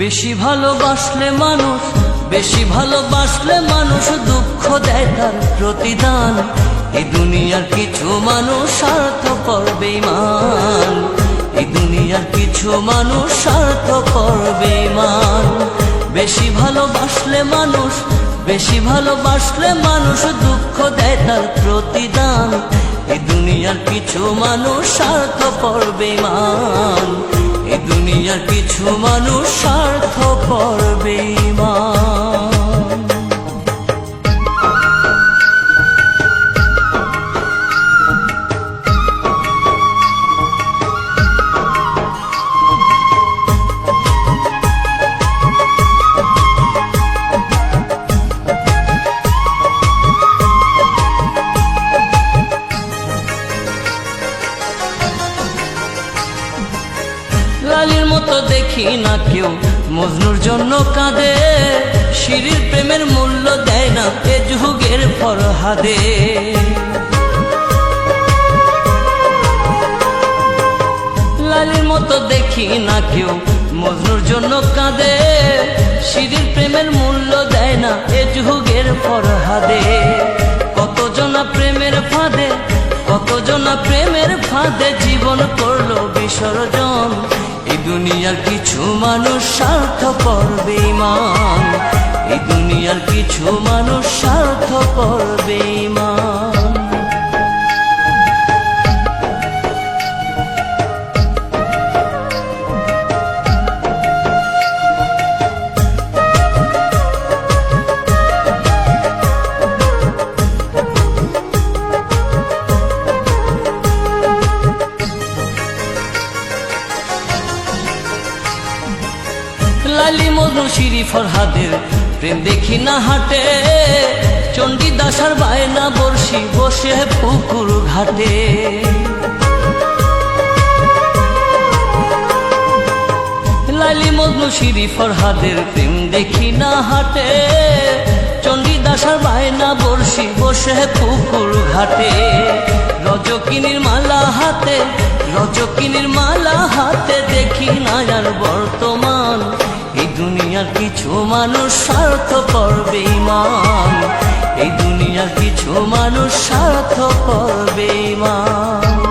বেশি ভালোবাসলে মানুষ, বেশি ভালোবাসলে মানুষ দুঃখ দেয় তার প্রতিদান। এই দুনিয়ার কিছু মানুষ স্বার্থপর বেঈমান, এই দুনিয়ার কিছু মানুষ স্বার্থপর বেঈমান। বেশি ভালোবাসলে মানুষ, বেশি ভালোবাসলে মানুষ দুঃখ দেয় তার প্রতিদান। এই দুনিয়ার কিছু মানুষ স্বার্থপর বেঈমান, এই দুনিয়ার কিছু মানুষ স্বার্থপর বেঈমান। লালির মতো দেখি না কেউ মজনুর জন্য কাঁদে, শিরির প্রেমের মূল্য দেয় না এ যুগের ফরহাদে। লালির মতো দেখি না কেউ মজনুর জন্য কাঁদে, শিরির প্রেমের মূল্য দেয় না এ যুগের ফরহাদে। কতজনা প্রেমের ফাঁদে, কতজনা প্রেমের ফাঁদে জীবন করলো বিসর্জন। এই দুনিয়ার কিছু মানুষ স্বার্থপর বেঈমান, এই দুনিয়ার কিছু মানুষ স্বার্থপর বেঈমান। লালি মজনু শিরি ফরহাদের প্রেম দেখি না হাটে, চণ্ডীদাসার বায়না বর্ষি বসে পুকুর ঘাটে। লালি মজনু শিরি ফরহাদের প্রেম দেখি না হাটে, চণ্ডীদাসার বায়না বর্ষি বসে পুকুর ঘাটে। রজকিনীর মালা হাতে, রজকিনীর মালা হাতে দেখি না আর বর্তমান। এই দুনিয়ার কিছু মানুষ স্বার্থপর বেঈমান, এই দুনিয়ার কিছু মানুষ স্বার্থপর বেঈমান।